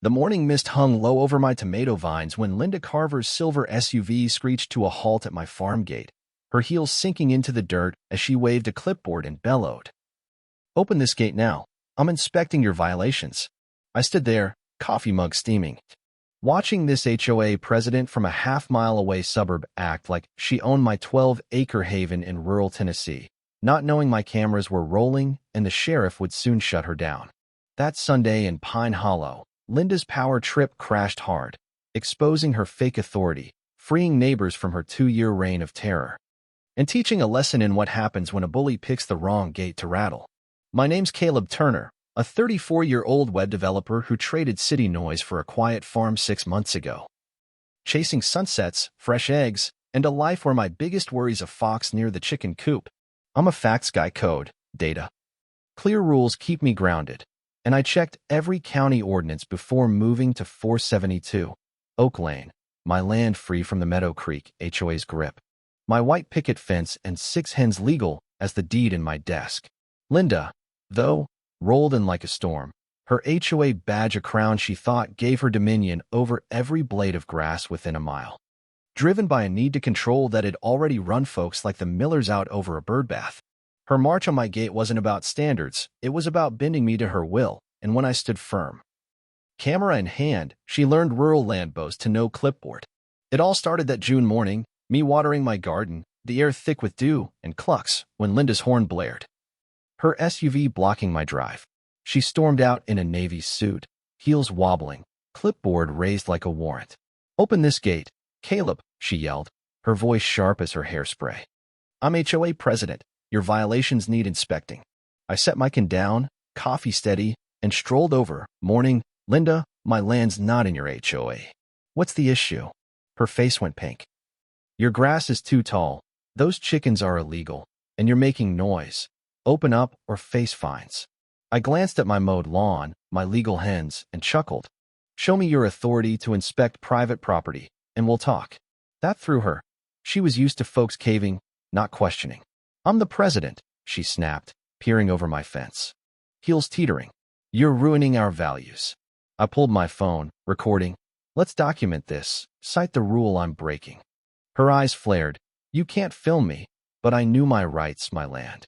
The morning mist hung low over my tomato vines when Linda Carver's silver SUV screeched to a halt at my farm gate, her heels sinking into the dirt as she waved a clipboard and bellowed. "Open this gate now. I'm inspecting your violations." I stood there, coffee mug steaming, watching this HOA president from a half-mile-away suburb act like she owned my 12-acre haven in rural Tennessee, not knowing my cameras were rolling and the sheriff would soon shut her down. That Sunday in Pine Hollow, Linda's power trip crashed hard, exposing her fake authority, freeing neighbors from her 2-year reign of terror, and teaching a lesson in what happens when a bully picks the wrong gate to rattle. My name's Caleb Turner, a 34-year-old web developer who traded city noise for a quiet farm 6 months ago. Chasing sunsets, fresh eggs, and a life where my biggest worry's a fox near the chicken coop. I'm a facts guy. Code, data, clear rules keep me grounded, and I checked every county ordinance before moving to 472 Oak Lane, my land free from the Meadow Creek HOA's grip. My white picket fence and 6 hens legal as the deed in my desk. Linda, though, rolled in like a storm, her HOA badge a crown she thought gave her dominion over every blade of grass within a mile. Driven by a need to control that had already run folks like the Millers out over a birdbath. Her march on my gate wasn't about standards, it was about bending me to her will, and when I stood firm, camera in hand, she learned rural land bows to no clipboard. It all started that June morning, me watering my garden, the air thick with dew and clucks, when Linda's horn blared. Her SUV blocking my drive. She stormed out in a navy suit, heels wobbling, clipboard raised like a warrant. "Open this gate, Caleb," she yelled, her voice sharp as her hairspray. "I'm HOA president. Your violations need inspecting." I set my can down, coffee steady, and strolled over. "Morning, Linda, my land's not in your HOA. What's the issue?" Her face went pink. "Your grass is too tall, those chickens are illegal, and you're making noise. Open up or face fines." I glanced at my mowed lawn, my legal hens, and chuckled. "Show me your authority to inspect private property, and we'll talk." That threw her. She was used to folks caving, not questioning. "I'm the president," she snapped, peering over my fence. Heels teetering. "You're ruining our values." I pulled my phone, recording. "Let's document this, cite the rule I'm breaking." Her eyes flared. "You can't film me," but I knew my rights, my land.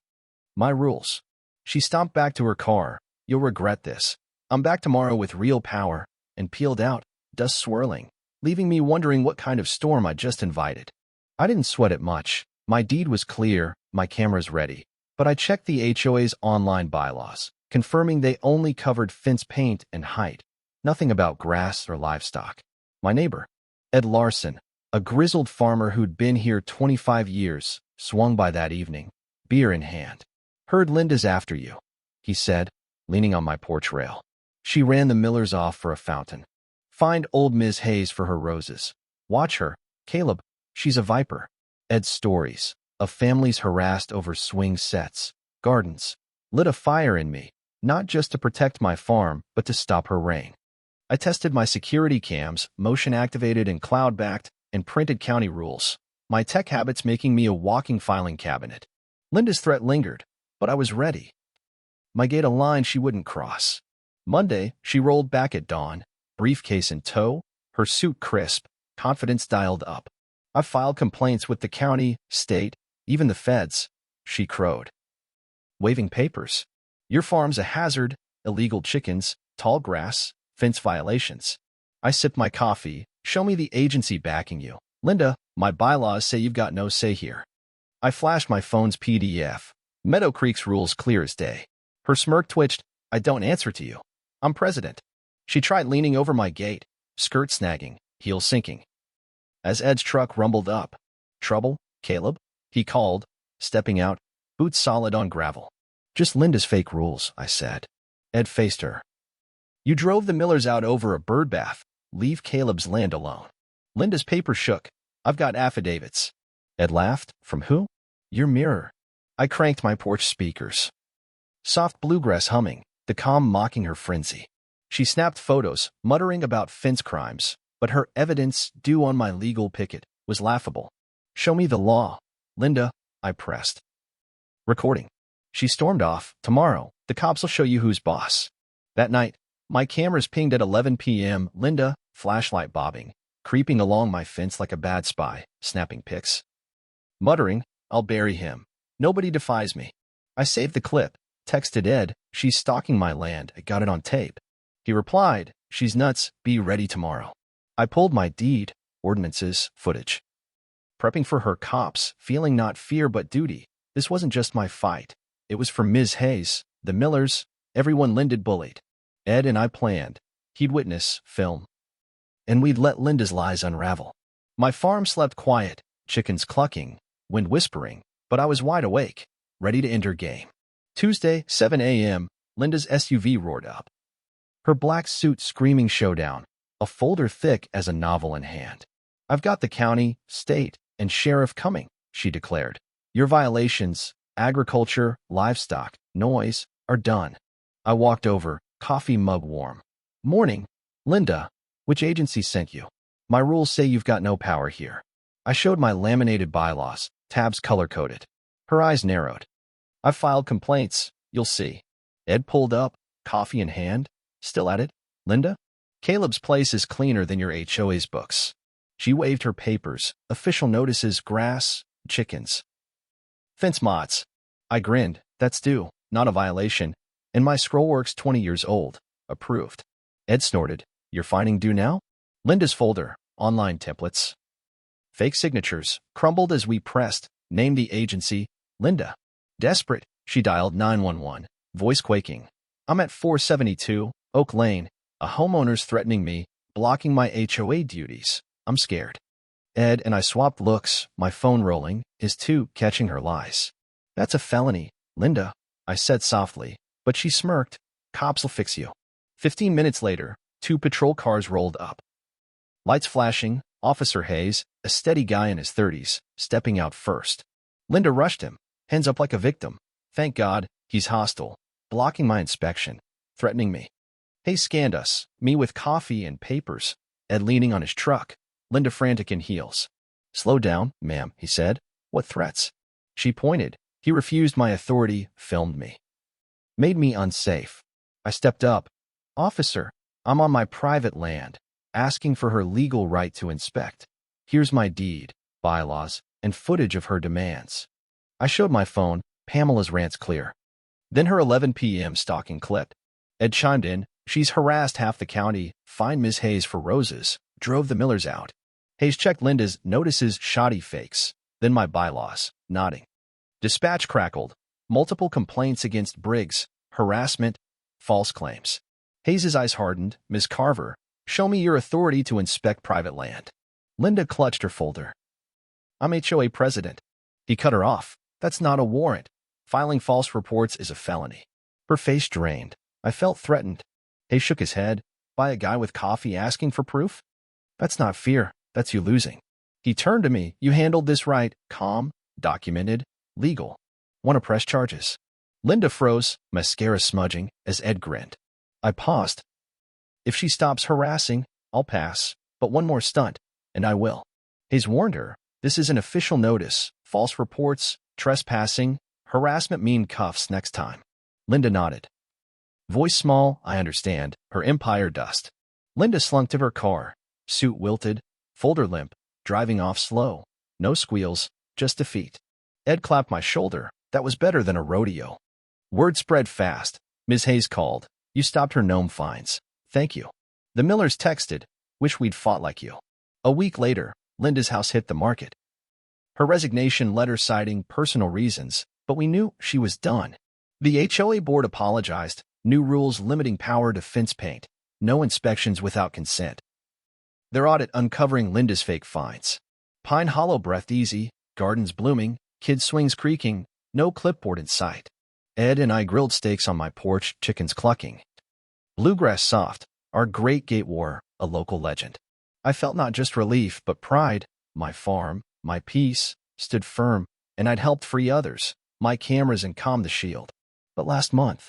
My rules. She stomped back to her car. "You'll regret this. I'm back tomorrow with real power," and peeled out, dust swirling, leaving me wondering what kind of storm I just invited. I didn't sweat it much. My deed was clear, my cameras ready, but I checked the HOA's online bylaws, confirming they only covered fence paint and height, nothing about grass or livestock. My neighbor, Ed Larson, a grizzled farmer who'd been here 25 years, swung by that evening, beer in hand. "Heard Linda's after you," he said, leaning on my porch rail. "She ran the Millers off for a fountain. Find old Ms. Hayes for her roses. Watch her, Caleb, she's a viper." Ed's stories of families harassed over swing sets, gardens, lit a fire in me, not just to protect my farm, but to stop her reign. I tested my security cams, motion-activated and cloud-backed, and printed county rules, my tech habits making me a walking filing cabinet. Linda's threat lingered, but I was ready. My gate a line she wouldn't cross. Monday, she rolled back at dawn, briefcase in tow, her suit crisp, confidence dialed up. "I've filed complaints with the county, state, even the feds," she crowed. Waving papers. "Your farm's a hazard, illegal chickens, tall grass, fence violations." I sipped my coffee. "Show me the agency backing you." "Linda, my bylaws say you've got no say here." I flashed my phone's PDF. Meadow Creek's rules clear as day. Her smirk twitched. "I don't answer to you. I'm president." She tried leaning over my gate, skirt snagging, heels sinking. As Ed's truck rumbled up. "Trouble, Caleb?" he called, stepping out, boots solid on gravel. "Just Linda's fake rules," I said. Ed faced her. "You drove the Millers out over a birdbath. Leave Caleb's land alone." Linda's paper shook. "I've got affidavits." Ed laughed. "From who?" "Your mirror." I cranked my porch speakers. Soft bluegrass humming, the calm mocking her frenzy. She snapped photos, muttering about fence crimes, but her evidence, due on my legal picket, was laughable. "Show me the law, Linda," I pressed. Recording. She stormed off. "Tomorrow, the cops will show you who's boss." That night, My cameras pinged at 11 p.m. Linda, flashlight bobbing, creeping along my fence like a bad spy, snapping pics. Muttering, I'll bury him. Nobody defies me. I saved the clip, texted Ed, she's stalking my land, I got it on tape. He replied, she's nuts, be ready tomorrow. I pulled my deed, ordinances, footage. Prepping for her cops, feeling not fear but duty. This wasn't just my fight. It was for Ms. Hayes, the Millers, everyone Linda bullied. Ed and I planned. He'd witness, film. And we'd let Linda's lies unravel. My farm slept quiet, chickens clucking, wind whispering, but I was wide awake, ready to enter game. Tuesday, 7 a.m., Linda's SUV roared up. Her black suit screaming showdown, a folder thick as a novel in hand. I've got the county, state, and sheriff coming, she declared. Your violations, agriculture, livestock, noise, are done. I walked over, coffee mug warm. Morning, Linda. Which agency sent you? My rules say you've got no power here. I showed my laminated bylaws, tabs color-coded. Her eyes narrowed. I've filed complaints, you'll see. Ed pulled up, coffee in hand. Still at it, Linda? Caleb's place is cleaner than your HOA's books. She waved her papers, official notices, grass, chickens. Fence mods. I grinned, that's due, not a violation, and my scroll works 20 years old, approved. Ed snorted, you're finding due now? Linda's folder, online templates. Fake signatures, crumbled as we pressed, named the agency, Linda. Desperate, she dialed 911, voice quaking. I'm at 472, Oak Lane, a homeowner's threatening me, blocking my HOA duties. I'm scared. Ed and I swapped looks, my phone rolling, his too, catching her lies. That's a felony, Linda, I said softly, but she smirked. Cops'll fix you. 15 minutes later, 2 patrol cars rolled up. Lights flashing, Officer Hayes, a steady guy in his 30s, stepping out first. Linda rushed him, hands up like a victim. Thank God, he's hostile, blocking my inspection, threatening me. Hayes scanned us, me with coffee and papers, Ed leaning on his truck, Linda frantic in heels. Slow down, ma'am, he said. What threats? She pointed. He refused my authority, filmed me. Made me unsafe. I stepped up. Officer, I'm on my private land, asking for her legal right to inspect. Here's my deed, bylaws, and footage of her demands. I showed my phone, Pamela's rant's clear. Then her 11 p.m. stalking clip. Ed chimed in, she's harassed half the county, fined Ms. Hayes for roses, drove the Millers out. Hayes checked Linda's notices, shoddy fakes, then my bylaws, nodding. Dispatch crackled, multiple complaints against Briggs, harassment, false claims. Hayes's eyes hardened. Ms. Carver, show me your authority to inspect private land. Linda clutched her folder. I'm HOA President. He cut her off. That's not a warrant. Filing false reports is a felony. Her face drained. I felt threatened. Hayes shook his head. By a guy with coffee asking for proof? That's not fear. That's you losing. He turned to me. You handled this right. Calm, documented, legal. Want to press charges? Linda froze, mascara smudging, as Ed grinned. I paused. If she stops harassing, I'll pass, but one more stunt, and I will. Hayes warned her, this is an official notice, false reports, trespassing, harassment mean cuffs next time. Linda nodded. Voice small, I understand, her empire dust. Linda slunk to her car, suit wilted, folder limp, driving off slow. No squeals, just defeat. Ed clapped my shoulder, that was better than a rodeo. Word spread fast. Ms. Hayes called. You stopped her gnome fines. Thank you. The Millers texted, wish we'd fought like you. A week later, Linda's house hit the market. Her resignation letter citing personal reasons, but we knew she was done. The HOA board apologized, new rules limiting power to fence paint, no inspections without consent. Their audit uncovering Linda's fake fines. Pine Hollow breathed easy, gardens blooming, kids' swings creaking, no clipboard in sight. Ed and I grilled steaks on my porch, chickens clucking. Bluegrass soft, our great gate war, a local legend. I felt not just relief, but pride. My farm, my peace, stood firm, and I'd helped free others, my cameras and calm the shield. But last month,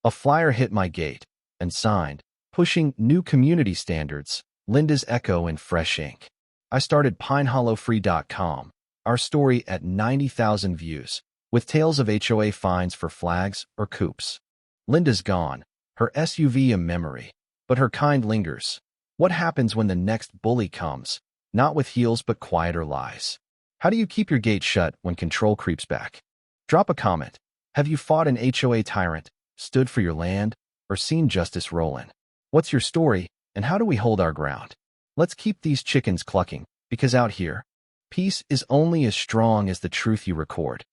a flyer hit my gate, and signed, pushing new community standards, Linda's Echo in fresh ink. I started PineHollowFree.com, our story at 90,000 views, with tales of HOA fines for flags or coops. Linda's gone, her SUV a memory, but her kind lingers. What happens when the next bully comes? Not with heels, but quieter lies. How do you keep your gate shut when control creeps back? Drop a comment. Have you fought an HOA tyrant, stood for your land, or seen justice roll in? What's your story, and how do we hold our ground? Let's keep these chickens clucking, because out here, peace is only as strong as the truth you record.